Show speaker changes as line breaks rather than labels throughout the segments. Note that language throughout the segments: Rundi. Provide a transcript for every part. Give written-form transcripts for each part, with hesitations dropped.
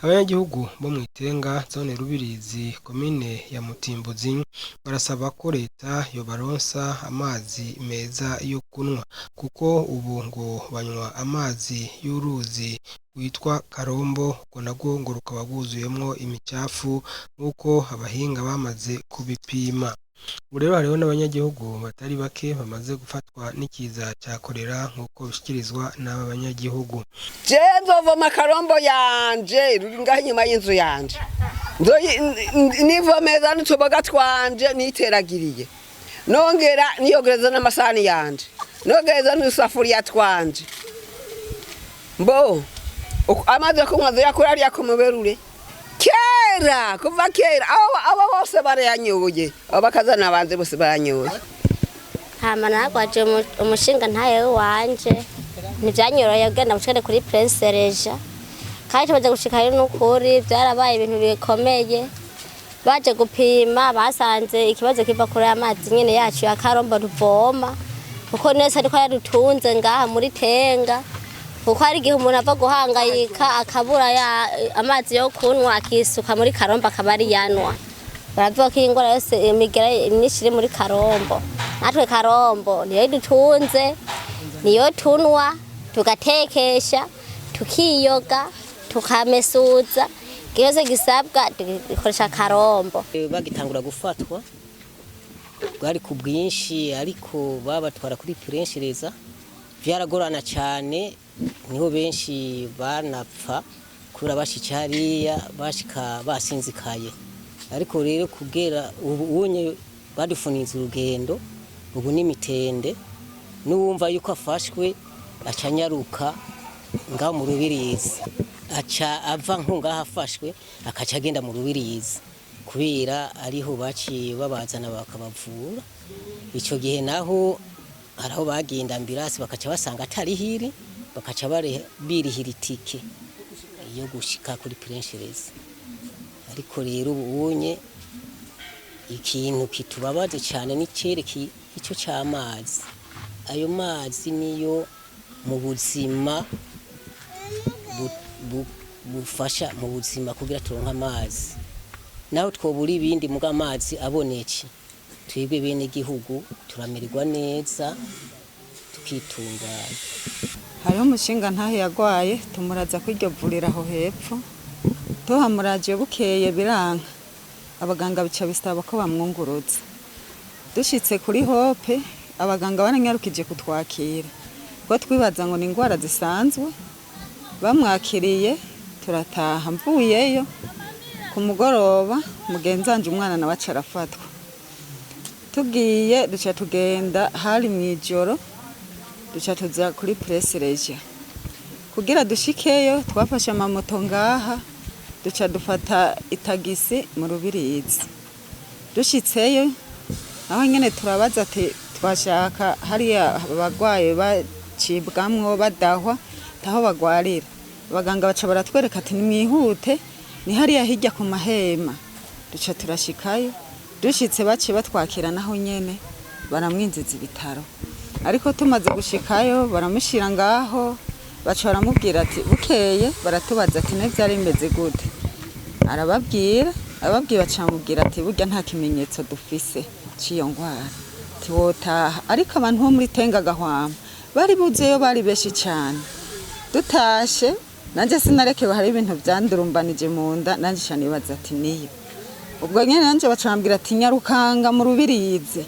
abanyagihugu bo mw'Itenga zone Rubirizi komine ya Mutimbuzi barasaba ko leta yobaronsa amazi meza yo kunywa kuko ubu ngo banywa amazi y'uruzi witwa Karombo ngo nagwo ngo rukaba rwuzuyemwo imicafu nk'uko abahinga bamaze kubipima. Ubu rero hariho n'abanyagihugu batari bake bamaze gufatwa n'ikiza ca korera nk'uko bishikirizwa n'aba banyagihugu.
Je nzovoma Karombo yanje ruri ngaho inyuma y'inzu yanje, nivomeza n'utuboga twanje niteragiriye, nongera niyogereza n'amasahani yanje, nogereza n'udusafuriya twanje. Mbo amazi yo kunywa nzoyakura hariya ku Muberure kera, kuva kera abo bose barayanyoye, abo bakazana banze bose baranyoye.
Hama nagwaje umushinga ntaye wanje ntivyanyoroye kugenda mucere kuri Prince Regis, kandi tumaze gushikayo n'ukuri vyarabaye ibintu bikomeye. Baje gupima basanze ikibazo kiva kuri amazi nyene yacu ya Karombo tuvoma, kuko nese ariko yadutunze ngaha muri Tenga, kuko hari igihe umuntu ava guhangayika akabura amazi yo kunywa akisuka muri Karombo akaba ari yanwa. Baravuga ko ingwara yose imigera myinshi iri muri Karombo. Natwe Karombo niyo dutunze, niyo tunwa, tugatekesha, tukiyoga, tukamesuza, kiyoze gisabwa dukoresha Karombo.
Bagitangura gufatwa bwari ku bwinshi, ariko babatwara kuri Prince Regis vyaragorana cyane, niho benshi banapfa kubera bashika hariya bashika basinzikaye. Ariko rero kugera ubunye badufuniza urugendo ubu n'imitende, n'uwumva yuko afashwe acanyaruka ngaho mu Rubirizi, aca ava nkungaho afashwe akaca agenda mu Rubirizi kubera ariho baciye babazana bakabavura. Ico gihe naho haraho bagenda ambulance bakaca basanga atari hiri, bakaca birihira itike yo gushika kuri Prince Regis. Ariko rero ubunye ikintu kitubabaje cyane n'icereki ico cy'amazi. Ayo mazi niyo mu buzima bufasha mu buzima kugira turonka amazi, naho twobura ibindi muga amazi aboneke twebwe bene igihugu turamererwa neza tukitunganya.
Hariho umushinga ntahe yagwaye tumuraza kwiryo vurira aho hepfo, tuhamuraje bukeye biranka, abaganga bica bisaba ko bamwunguruza. Dushitse kuri Hope abaganga baranyarukije kutwakira, ko twibaza ngo ni ingwara zisanzwe. Bamwakiriye turataha, mvuyeyo ku mugoroba mugenzanje umwana nawe acarafatwa. Tugiye duca tugenda hari mwijoro, duca tuza kuri Prince Regis. Kugira dushikeyo twafashe amamoto ngaha, duca dufata itagisi mu Rubirizi. Dushitseyo aho nyene turabaza ati twashaka hariya abagwaye bacibwamwo badahwa taho bagwarira. Abaganga baca baratwereka ati nimwihute ni hariya hirya ku mahema. Duca turashikayo, dushitse bace batwakira naho nyene baramwinjiza ibitaro. Ariko tumaze gushikayo baramushira ngaho, baca baramubwira ati bukeye baratubaza ati ne vyari bimeze gute. Arababwira bacamubwira ati burya nta kimenyetso dufise ciyo ngwara, tiwotaha. Ariko abantu bo muri Tenga Gahwama bari buzeyo bari beshi cyane. Dutashe nanje sinarekewe, hari ibintu vyandurumbanije mu nda, nanje cyanibaza ati niyo. Ubwo nyene nanje bacambwira ati nyarukanga mu Rubirizi,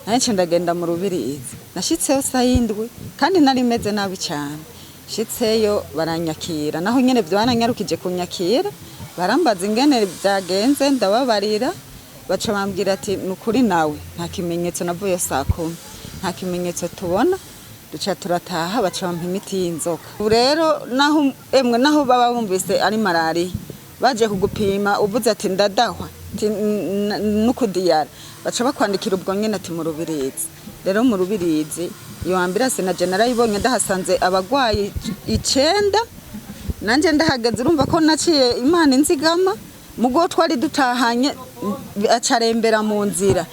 nanje ndagenda mu Rubirizi. Nashitseyo sayindwi kandi nari meze nabi cyane. Shitseyo baranyakira, naho nyene byananyarukije kunyakira, barambaza ingene byagenze ndababarira, baca bambwira ati nukuri nawe nta kimenyetso navuye saa 10, nta kimenyetso tubona. Duca turataha baca bampa imiti y'inzoka. Ubu rero naho baba bumvise ari malaria, baje kugupima uvuze ati ndadahwa nukudiyara, baca bakwandikira ubwo nyene ati mu Rubirizi. Rero mu Rubirizi iyo ambulance na general ibonye ndahasanze abagwayi 9, nanje ndahagaze urumva ko naciye Imana inzigama. Mugo twari dutahanye acarembera mu nzira,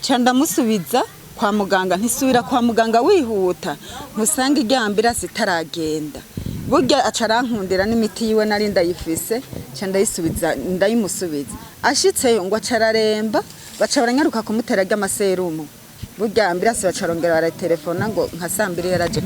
ca ndamusubiza kwa muganga. Ntisubira kwa muganga wihuta ntusanga irya ambulance itaragenda. burya acarankundira n'imiti yiwe nari ndayifise ca ndayimusubiza ashitseyo ngo acararemba baca baranyaruka kumutera ry'amaserumu burya ambirasi bacarongera baratelefona ngo nka sambiri yaraje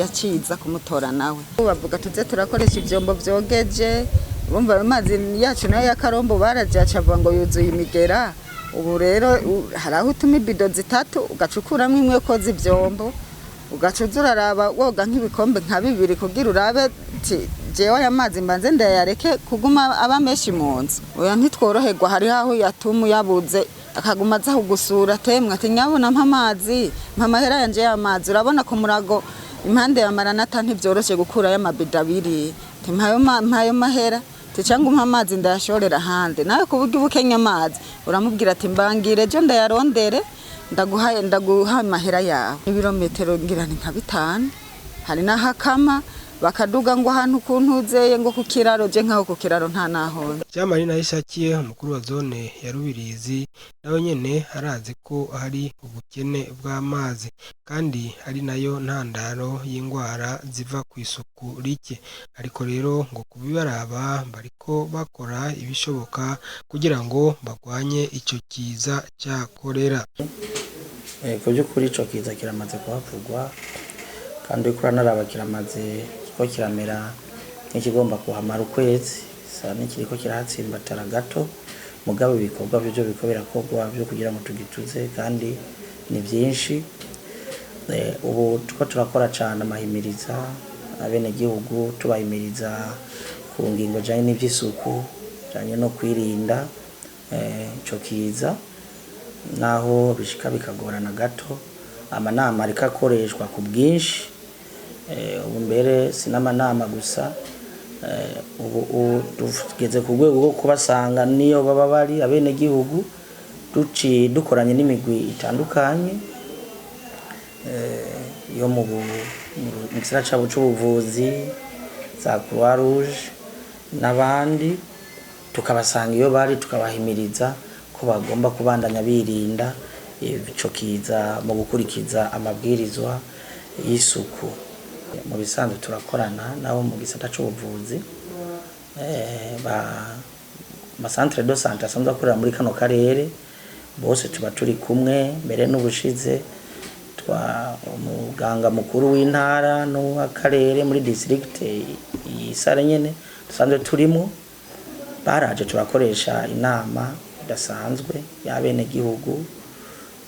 yaciza kumutora nawe bavuga tuze turakoresha ivyombo vyogeje urumva amazi yacu nayo yakarombo baraje acavuga ngo yuzuye imigera ubu rero haraho utuma ibido zitatu ugacukuramwo imwe koza ivyombo ugacuza uraraba woga nk'ibikombe nka 2 kugira urabe jewe aya mazi mbanze ndayareke kuguma aba menshi mu nzu oya ntitworoherwa hari aho yatuma yabuze akaguma aza kugusura temwe ati nyabona mpamazi mpamahera yanje y'amazi urabona ko murago impande ya maranata ntivyoroshe gukura y'amabida 2 mpayo mahera cyangwa mpamazi ndayashorera hande nawe kuburyo ubukenya amazi uramubwira ati mbangire je ndayarondere ndaguha mahera yawe ibirometero ngira ni nka 5 hari nahakama bakaduga ngo ahantu kuntuzeye ngo ku kiraro je nkaho ku kiraro nta naho
Jamari Nahishakiye umukuru wa zone ya Rubirizi nawe nyene arazi ko hari ubukene bw'amazi kandi ari nayo ntandaro y'ingwara ziva ku isuku rike ariko rero ngo kubibaraba bariko bakora ibishoboka kugira ngo bagwanye ico kiza cya kolera.
Ku by'ukuri ico kiza kiramaze kuhavugwa kandi ukura naraba kiramaze ko kiramera nk'ikigomba kuhamara ukwezi sa n'ikiriko kirahatsimbatara gato mugabo ibikorwa byo biko birakogwa byo kugira ngo tugituze kandi ni byinshi ubu tuko turakora cyane amahimiriza abene gihugu tubahimiriza ku ngingo janye n'ivyisuku janye no kwirinda ico kiza naho bishika bikagorana gato amanama arikakoreshwa ku bwinshi ubu mbere sinamanama gusa ubu tugeze ku rwego rwo kubasanga niyo baba bari abene gihugu dukoranye n'imigwi itandukanye yo mu gisata c'ubuvuzi za Croix Rouge n'abandi tukabasanga iyo bari tukabahimiriza ko bagomba kubandanya birinda ico kiza mu gukurikiza amabwirizwa y'isuku. Mu bisanzwe turakorana nabo mu gisata c'ubuvuzi ba centre de santé asanzwe akorera muri kano karere bose tuba turi kumwe mbere n'ubushize umuganga mukuru w'intara n'uw'akarere muri district y'Isare nyene dusanzwe turimo baraje turakoresha inama idasanzwe y'abene gihugu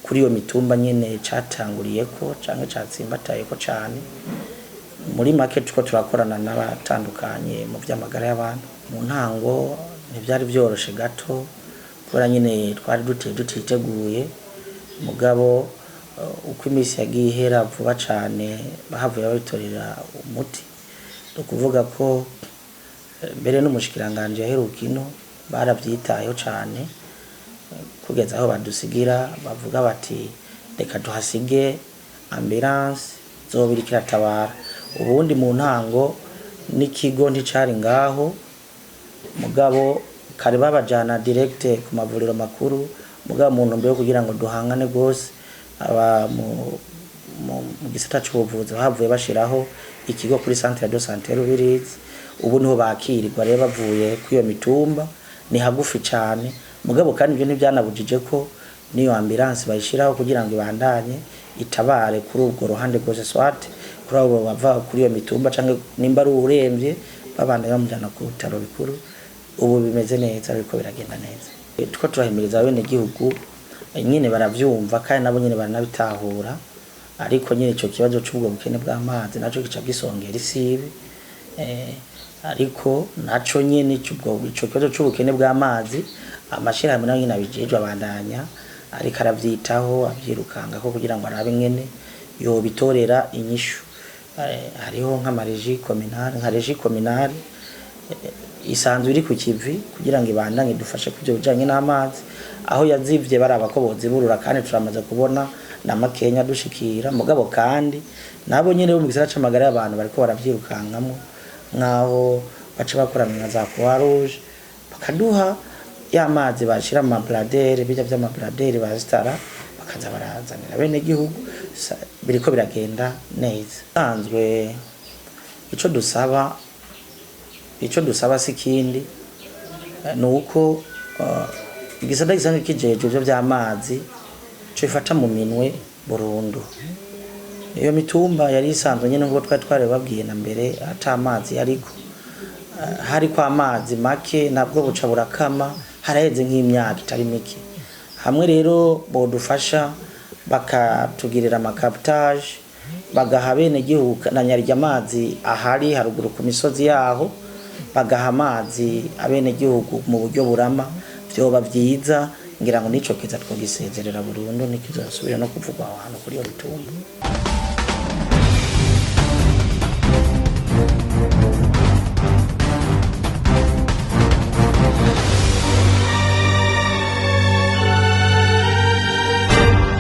kuri iyo mitumba nyene catanguriyeko canke catsimbatayeko cane muri market ko turakorana n'abatandukanye mu by'amagara y'abantu mu ntango ntibyari byoroshe gato kubera nyine twari tutiteguye mugabo uko imisi yagiye ihera vuba cyane bahavuye babitorera umuti no kuvuga ko mbere n'umushikiranganje yaheruka ino barabyitayeho cyane kugeza aho badusigira bavuga bati reka tuhasige ambulance zobiri kiratabara ubundi mu ntango n'ikigo nticari ngaho mugabo kare babajana direct ku mavuriro makuru mugabo mu ntumbero kugira ngo duhangane gose aba mu gisata c'ubuvuzi bahavuye bashiraho ikigo kuri centre de santé Rubirizi ubu niho bakirirwa rero bavuye kwiyo mitumba ni hagufi cyane mugabo kandi ibyo ntibyanabujije ko niyo ambulance bayishiraho kugira ngo ibandanye itabare kuri ubwo ruhande rwose swate kuri abo bava kuri iyo mitumba canke nimba ari uremvye babandanye bamujana ku bitaro bikuru ubu bimeze neza ariko biragenda neza tuko turahimiriza abene gihugu nyine baravyumva kandi nabo nyine baranabitahura ariko nyine ico kibazo c'ubwo bukene bw'amazi naco gica gisongera isibi ariko naco nyine ico kibazo c'ubukene bw'amazi amashirahamwe nayo nyine abijejwe abandanya ariko aravyitaho avyirukanga ko kugira ngo arabe ngene yo bitorera inyishu hariho nk'amareji communale nka reji communale isanzwe iri ku kivi kugira ngo ibandanye dufashe kuvyo bijanye n'amazi aho yazivye baraba ko boziburura kandi turamaze kubona na makenya dushikira mugabo kandi nabo nyene bo mu gisata c'amagara y'abantu bariko baravyirukankamwo nkaho baca bakorana na za Croix Rouge bakaduha y'amazi bashira mu mabladere bijya by'amabladere bazitara bakaza barazanira bene gihugu biriko biragenda neza sanzwe ico dusaba si kindi nuko igisata gisanzwe kijejwe ivyo vy'amazi co ifata mu minwe burundu. Iyo mitumba yari isanzwe nyene ngo twari babwiye na mbere ata amazi ariko hariko amazi make nabwo buca burakama haraheze nk'imyaka itari mike. Hamwe rero bodufasha bakatugirira amakapitage bagaha bene gihugu na nyarya amazi ahari haruguru ku misozi yaho, bagaha amazi abene gihugu mu buryo burama, vyoba vyiza ngira ngo nico kiza twogisezerera burundu nikizosubira no kuvugwa ahantu kuri yo mitumba.